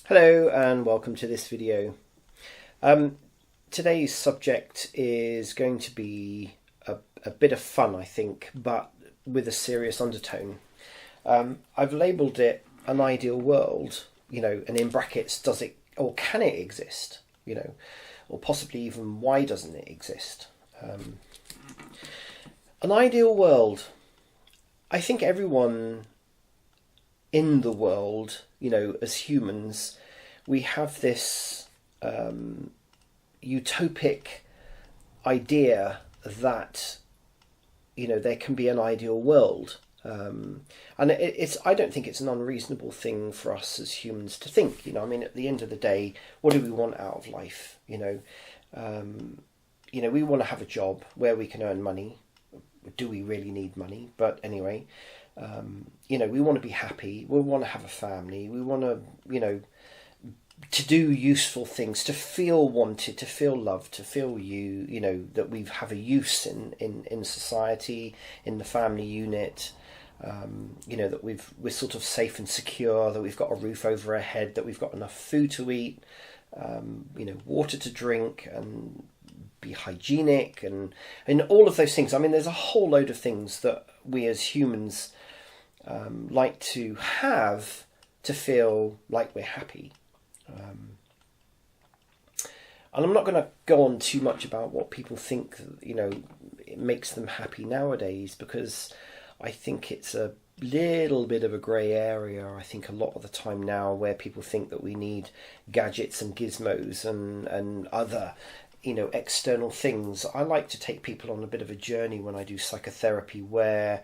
Hello and welcome to this video. Today's subject is going to be a bit of fun, I think, but with a serious undertone. I've labelled it an ideal world, and in brackets, does it or can it exist, or possibly even why doesn't it exist? An ideal world. I think everyone in the world, as humans, we have this utopic idea that, there can be an ideal world. And I don't think it's an unreasonable thing for us as humans to think. At the end of the day, what do we want out of life? We want to have a job where we can earn money. Do we really need money? But anyway, we want to be happy. We want to have a family. We want to do useful things, to feel wanted, to feel loved, to feel that we have a use in society, in the family unit. That we're sort of safe and secure, that we've got a roof over our head, that we've got enough food to eat, water to drink, and be hygienic, and all of those things. There's a whole load of things that we as humans like to have to feel like we're happy. And I'm not going to go on too much about what people think, it makes them happy nowadays, because I think it's a little bit of a grey area. I think a lot of the time now, where people think that we need gadgets and gizmos and other external things. I like to take people on a bit of a journey when I do psychotherapy, where,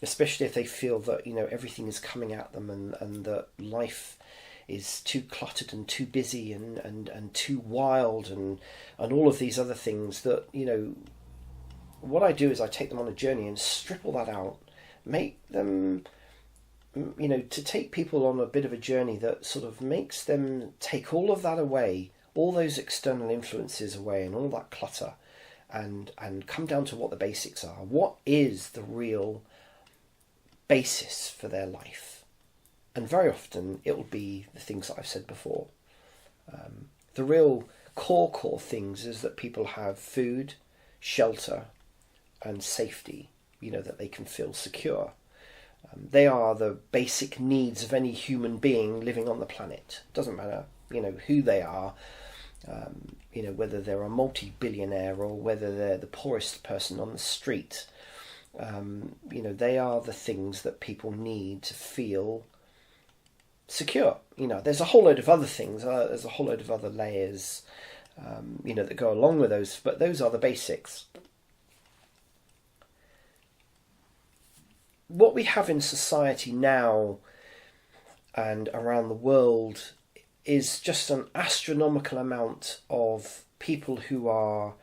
especially if they feel that everything is coming at them and that life is too cluttered and too busy and too wild and all of these other things, that what I do is I take them on a journey and strip all that out, make them to take people on a bit of a journey that sort of makes them take all of that away, all those external influences away and all that clutter, and come down to what the basics are. What is the real basis for their life? And very often it will be the things that I've said before. The real core things is that people have food, shelter, and safety, that they can feel secure. They are the basic needs of any human being living on the planet. Doesn't matter, who they are. Whether they're a multi-billionaire or whether they're the poorest person on the street, they are the things that people need to feel secure. There's a whole load of other things. There's a whole load of other layers, that go along with those, but those are the basics. What we have in society now and around the world is just an astronomical amount of people who are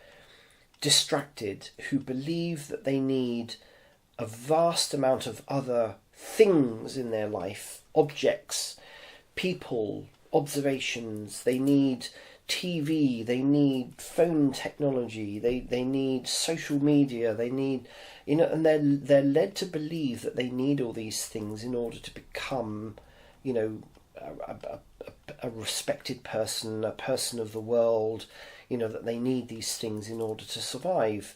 distracted, who believe that they need a vast amount of other things in their life, objects, people, observations. They need TV, they need phone technology, they need social media, they need, and they're led to believe that they need all these things in order to become, a respected person, a person of the world, that they need these things in order to survive.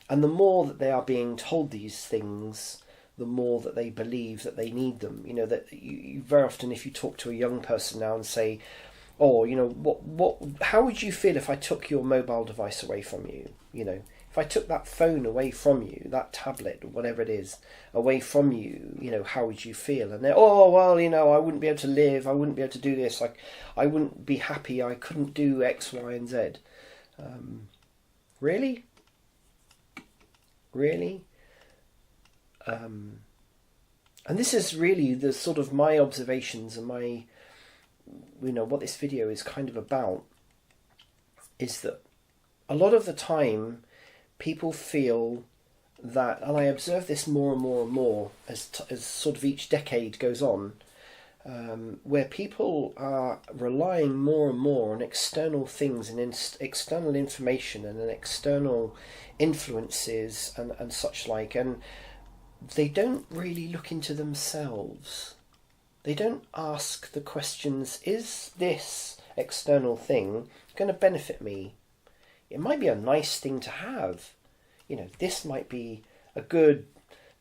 And the more that they are being told these things, the more that they believe that they need them. That you very often, if you talk to a young person now and say, oh, how would you feel if I took your mobile device away from you? If I took that phone away from you, that tablet or whatever it is away from you, how would you feel? And they're, oh, well, I wouldn't be able to live. I wouldn't be able to do this. I wouldn't be happy. I couldn't do X, Y, and Z. Really? Really? And this is really the sort of my observations and my, what this video is kind of about, is that a lot of the time people feel that, and I observe this more and more and more as sort of each decade goes on, where people are relying more and more on external things and external information and external influences and such like, and they don't really look into themselves. They don't ask the questions, is this external thing going to benefit me? It might be a nice thing to have. This might be a good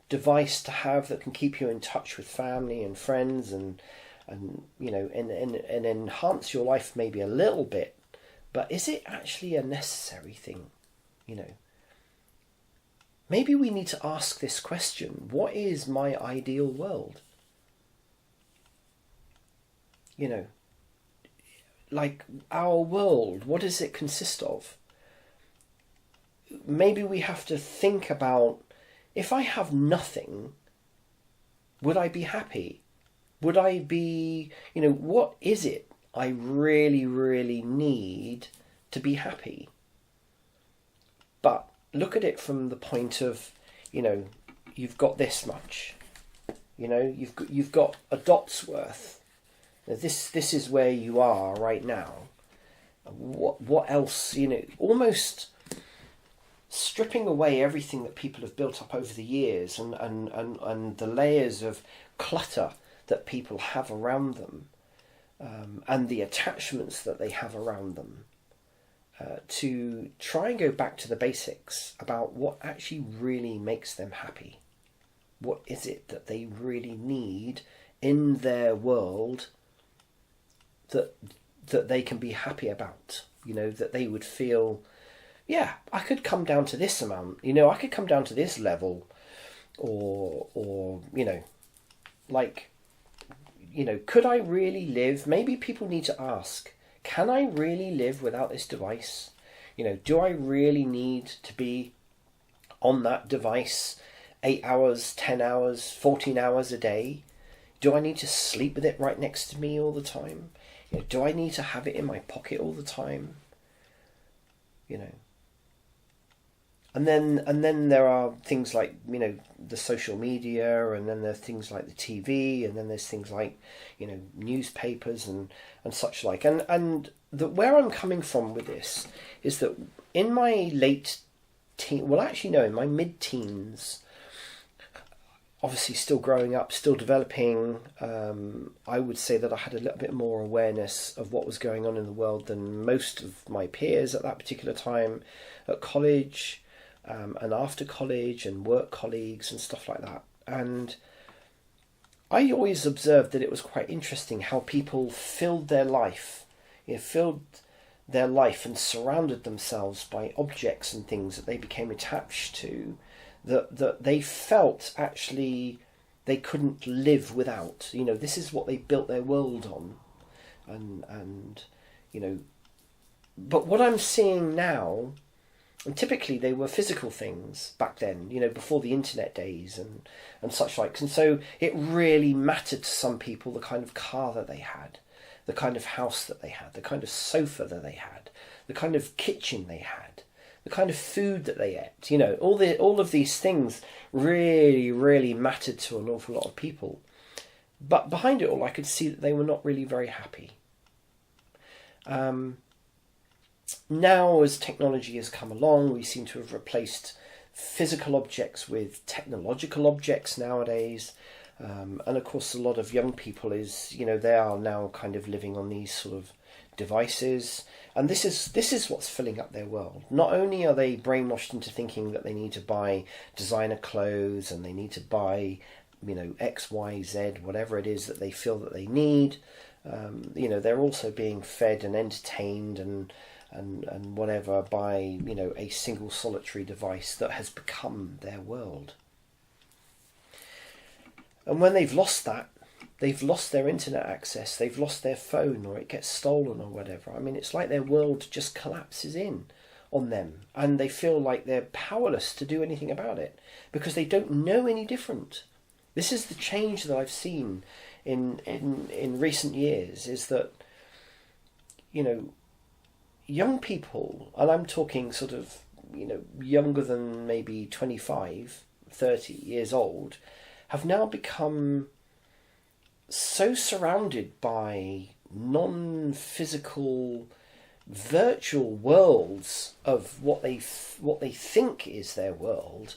device to have that can keep you in touch with family and friends and enhance your life maybe a little bit. But is it actually a necessary thing? Maybe we need to ask this question: what is my ideal world? Like our world, what does it consist of? Maybe we have to think about, if I have nothing, would I be happy? Would I be, what is it I really, really need to be happy? But look at it from the point of, you've got this much. You've got a dot's worth. This is where you are right now. What else? Almost stripping away everything that people have built up over the years and the layers of clutter that people have around them, and the attachments that they have around them, to try and go back to the basics about what actually really makes them happy. What is it that they really need in their world that they can be happy about? That they would feel, yeah, I could come down to this amount, I could come down to this level, or could I really live? Maybe people need to ask, can I really live without this device? Do I really need to be on that device 8 hours, 10 hours, 14 hours a day? Do I need to sleep with it right next to me all the time? Do I need to have it in my pocket all the time? And then there are things like, the social media, and then there's things like the TV, and then there's things like, newspapers and such like. And where I'm coming from with this is that in my in my mid-teens, obviously still growing up, still developing, I would say that I had a little bit more awareness of what was going on in the world than most of my peers at that particular time, at college, and after college, and work colleagues and stuff like that. And I always observed that it was quite interesting how people filled their life and surrounded themselves by objects and things that they became attached to, that they felt actually they couldn't live without. This is what they built their world on. And but what I'm seeing now, and typically they were physical things back then, before the internet days and such like. And so it really mattered to some people the kind of car that they had, the kind of house that they had, the kind of sofa that they had, the kind of kitchen they had, the kind of food that they ate. All of these things really, really mattered to an awful lot of people. But behind it all, I could see that they were not really very happy. Now, as technology has come along, we seem to have replaced physical objects with technological objects nowadays. And of course, a lot of young people they are now kind of living on these sort of devices. And this is what's filling up their world. Not only are they brainwashed into thinking that they need to buy designer clothes and they need to buy, X, Y, Z, whatever it is that they feel that they need. They're also being fed and entertained and whatever by, a single solitary device that has become their world. And when they've lost that, they've lost their internet access, they've lost their phone, or it gets stolen or whatever. I mean, it's like their world just collapses in on them, and they feel like they're powerless to do anything about it because they don't know any different. This is the change that I've seen in recent years, is that, young people, and I'm talking sort of, younger than maybe 25, 30 years old, have now become so surrounded by non-physical virtual worlds of what they think is their world,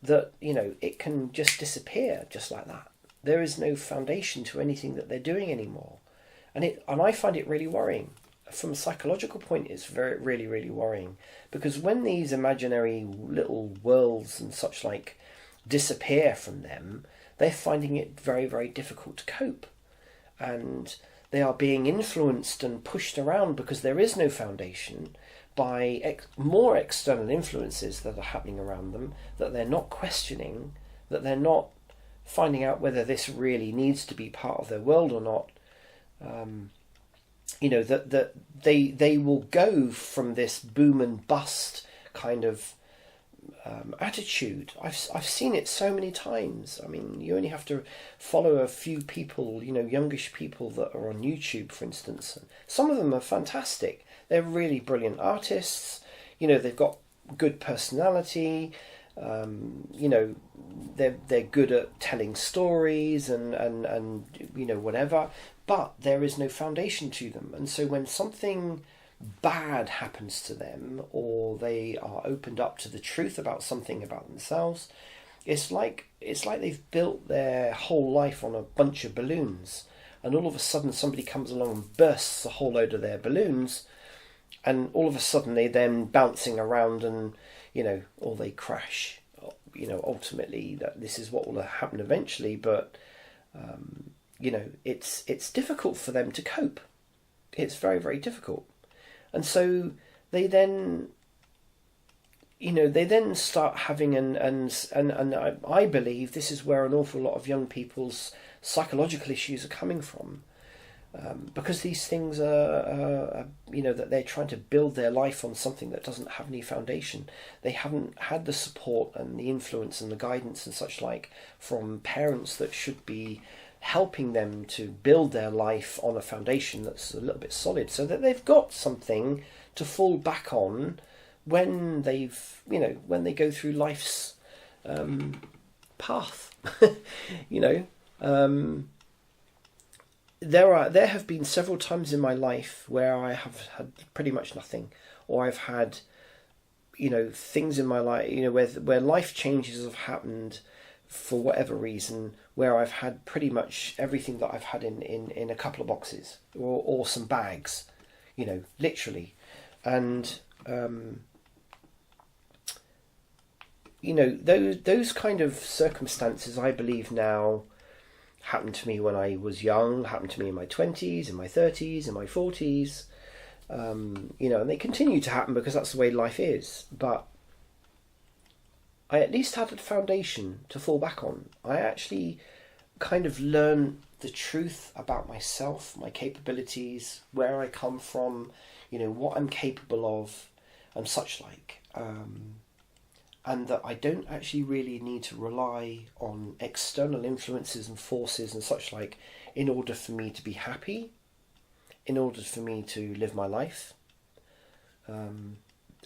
that it can just disappear just like that There is no foundation to anything that they're doing anymore. And I find it really worrying. From a psychological point, it's really, really worrying. Because when these imaginary little worlds and such like disappear from them, they're finding it very, very difficult to cope. And they are being influenced and pushed around because there is no foundation by more external influences that are happening around them, that they're not questioning, that they're not finding out whether this really needs to be part of their world or not. That they will go from this boom and bust kind of attitude. I've seen it so many times. I mean, you only have to follow a few people, youngish people that are on YouTube, for instance. Some of them are fantastic. They're really brilliant artists. They've got good personality. They're good at telling stories and whatever. But there is no foundation to them, and so when something bad happens to them, or they are opened up to the truth about something about themselves, it's like they've built their whole life on a bunch of balloons, and all of a sudden somebody comes along and bursts a whole load of their balloons, and all of a sudden they're then bouncing around and or they crash. Ultimately that this is what will happen eventually, but it's difficult for them to cope. It's very, very difficult. And so they then start having and I believe this is where an awful lot of young people's psychological issues are coming from, because these things are that they're trying to build their life on something that doesn't have any foundation. They haven't had the support and the influence and the guidance and such like from parents that should be helping them to build their life on a foundation that's a little bit solid, so that they've got something to fall back on when when they go through life's path. There have been several times in my life where I have had pretty much nothing, or I've had things in my life where life changes have happened for whatever reason, where I've had pretty much everything that I've had in a couple of boxes or some bags, literally. And those kind of circumstances, I believe now, happened to me when I was young, happened to me in my 20s, in my 30s, in my 40s, and they continue to happen because that's the way life is. But I at least had a foundation to fall back on. I actually kind of learned the truth about myself, my capabilities, where I come from, what I'm capable of, and such like. And that I don't actually really need to rely on external influences and forces and such like in order for me to be happy, in order for me to live my life.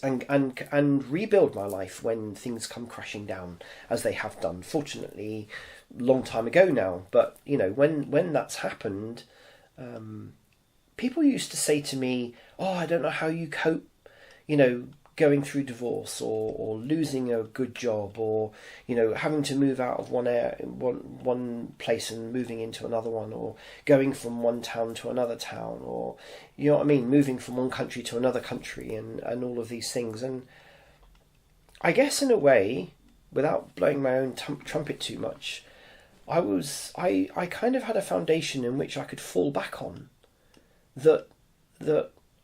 And rebuild my life when things come crashing down, as they have done, fortunately, long time ago now. But when that's happened, people used to say to me, "Oh, I don't know how you cope, going through divorce or losing a good job, or having to move out of one place and moving into another one, or going from one town to another town, or moving from one country to another country, and all of these things." And I guess in a way, without blowing my own trumpet too much, I kind of had a foundation in which I could fall back on, that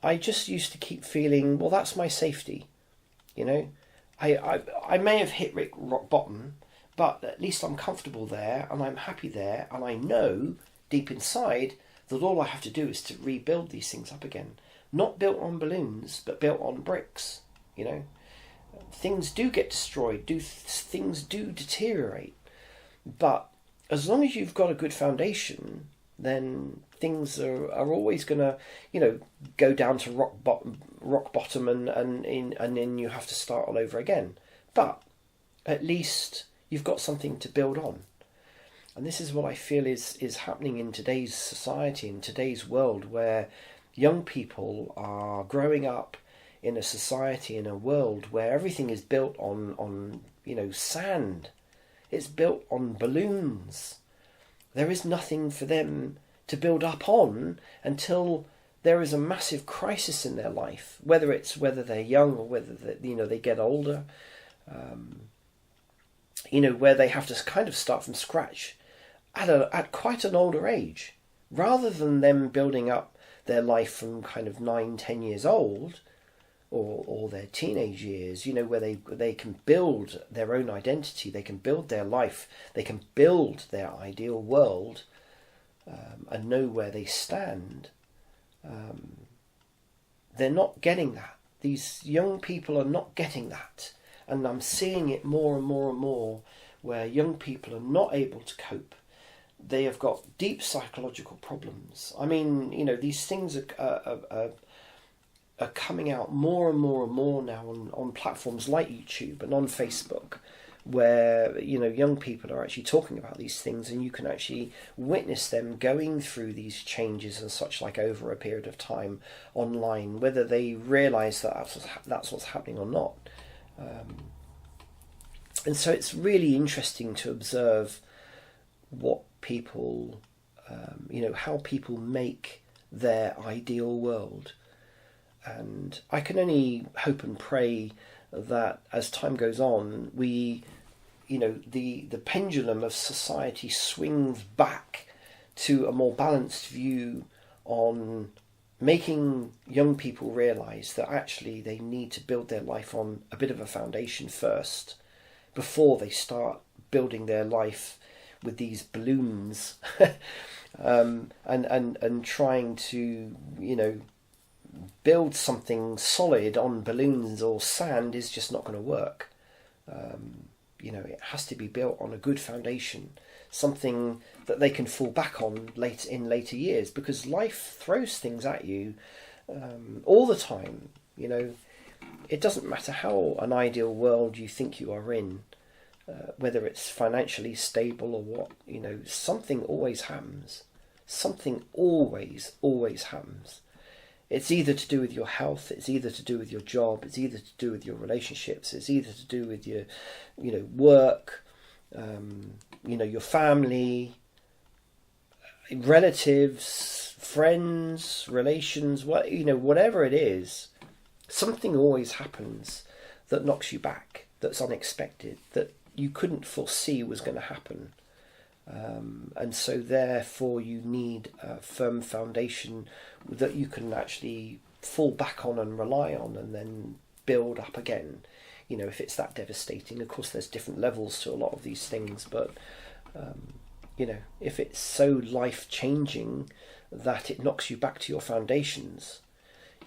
I just used to keep feeling, well, that's my safety, I may have hit rock bottom, but at least I'm comfortable there, and I'm happy there, and I know deep inside that all I have to do is to rebuild these things up again. Not built on balloons, but built on bricks, Things do get destroyed, things do deteriorate, but as long as you've got a good foundation, then things are always going to, go down to rock bottom, and then you have to start all over again. But at least you've got something to build on. And this is what I feel is happening in today's society, in today's world, where young people are growing up in a society, in a world where everything is built on sand. It's built on balloons. there is nothing for them to build up on until there is a massive crisis in their life, whether they're young or whether they get older, where they have to kind of start from scratch at quite an older age, rather than them building up their life from kind of 9-10 years old, or their teenage years, where they can build their own identity, they can build their life, they can build their ideal world, and know where they stand. They're not getting that. These young people are not getting that. And I'm seeing it more and more and more, where young people are not able to cope. They have got deep psychological problems. I mean, these things are coming out more and more and more now on platforms like YouTube and on Facebook, where young people are actually talking about these things, and you can actually witness them going through these changes and such like over a period of time online, whether they realise that that's what's happening or not. And so it's really interesting to observe what people, how people make their ideal world. And I can only hope and pray that as time goes on, the pendulum of society swings back to a more balanced view on making young people realise that actually they need to build their life on a bit of a foundation first, before they start building their life with these balloons and trying to build something solid on balloons or sand is just not going to work. It has to be built on a good foundation, something that they can fall back on in later years, because life throws things at you all the time. It doesn't matter how an ideal world you think you are in, whether it's financially stable or what, something always happens. Something always happens. It's either to do with your health, it's either to do with your job, it's either to do with your relationships, it's either to do with your, work, your family, relatives, friends, relations, whatever it is. Something always happens that knocks you back, that's unexpected, that you couldn't foresee was going to happen. And so therefore you need a firm foundation that you can actually fall back on and rely on, and then build up again. If it's that devastating. Of course there's different levels to a lot of these things, but if it's so life-changing that it knocks you back to your foundations,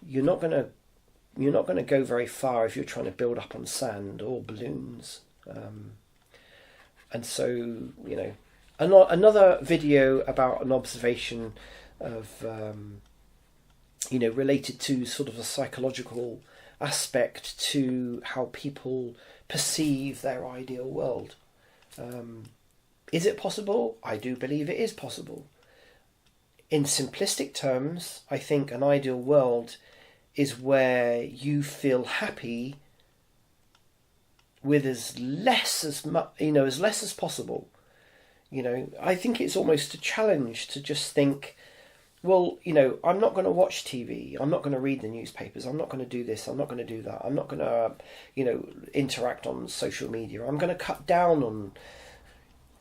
you're not going to go very far if you're trying to build up on sand or balloons. And so, another video about an observation of, related to sort of a psychological aspect to how people perceive their ideal world. Is it possible? I do believe it is possible. In simplistic terms, I think an ideal world is where you feel happy with as less as possible. I think it's almost a challenge to just think, well, I'm not going to watch TV, I'm not going to read the newspapers, I'm not going to do this, I'm not going to do that, I'm not going to, interact on social media, I'm going to cut down on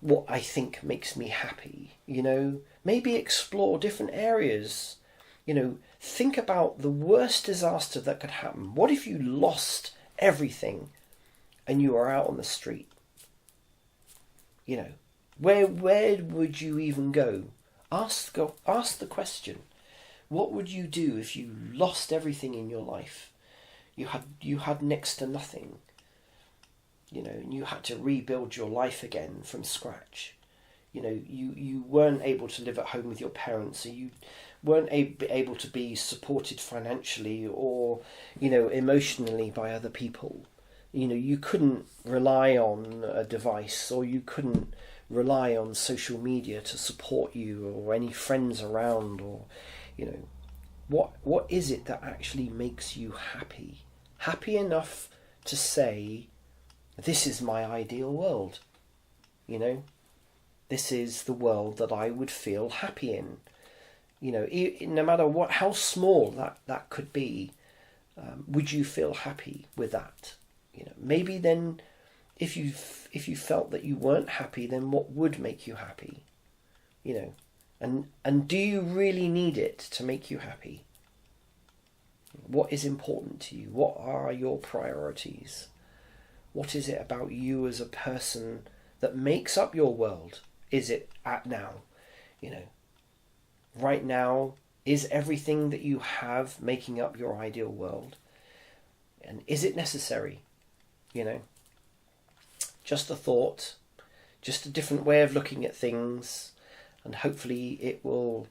what I think makes me happy, maybe explore different areas, think about the worst disaster that could happen. What if you lost everything and you are out on the street? Where would you even go? Ask the question. What would you do if you lost everything in your life? You had next to nothing. And you had to rebuild your life again from scratch. You weren't able to live at home with your parents, so you weren't able to be supported financially or, emotionally by other people. You couldn't rely on a device, or you couldn't rely on social media to support you, or any friends around, or what is it that actually makes you happy enough to say, this is my ideal world? this is the world that I would feel happy in. You know, no matter how small that could be, would you feel happy with that? You know, maybe then, if you felt that you weren't happy, then what would make you happy? You know, and do you really need it to make you happy? What is important to you? What are your priorities? What is it about you as a person that makes up your world? Is it at now? You know, right now, is everything that you have making up your ideal world? And is it necessary? You know, just a thought, just a different way of looking at things, and hopefully it will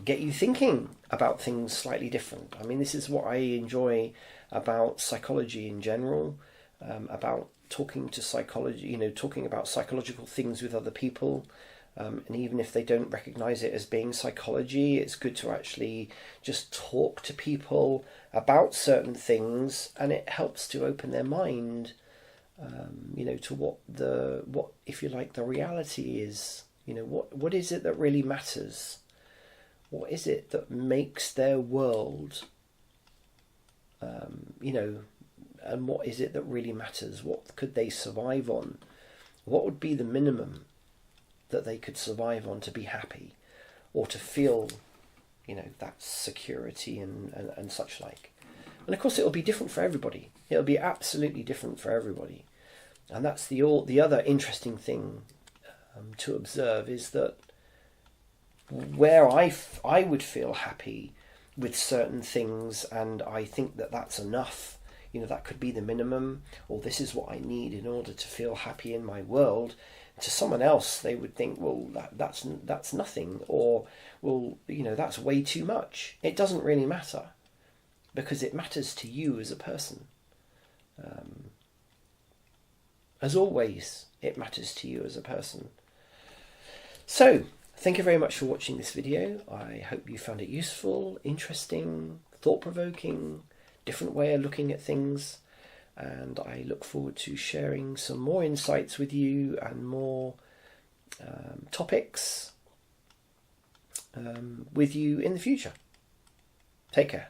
get you thinking about things slightly different. I mean, this is what I enjoy about psychology in general, about talking to psychology, you know, talking about psychological things with other people. And even if they don't recognize it as being psychology, it's good to actually just talk to people about certain things, and it helps to open their mind, you know, to what if you like, the reality is. You know, what is it that really matters? What is it that makes their world, you know, and what is it that really matters? What could they survive on? What would be the minimum that they could survive on to be happy, or to feel, you know, that security and such like? And of course, it'll be different for everybody. It'll be absolutely different for everybody. And that's the other interesting thing to observe, is that where I would feel happy with certain things, and I think that that's enough, you know, that could be the minimum, or this is what I need in order to feel happy in my world. To someone else, they would think, well, that's nothing, or, well, you know, that's way too much. It doesn't really matter, because it matters to you as a person. As always, it matters to you as a person. So, thank you very much for watching this video. I hope you found it useful, interesting, thought-provoking, different way of looking at things. And I look forward to sharing some more insights with you, and more topics with you in the future. Take care.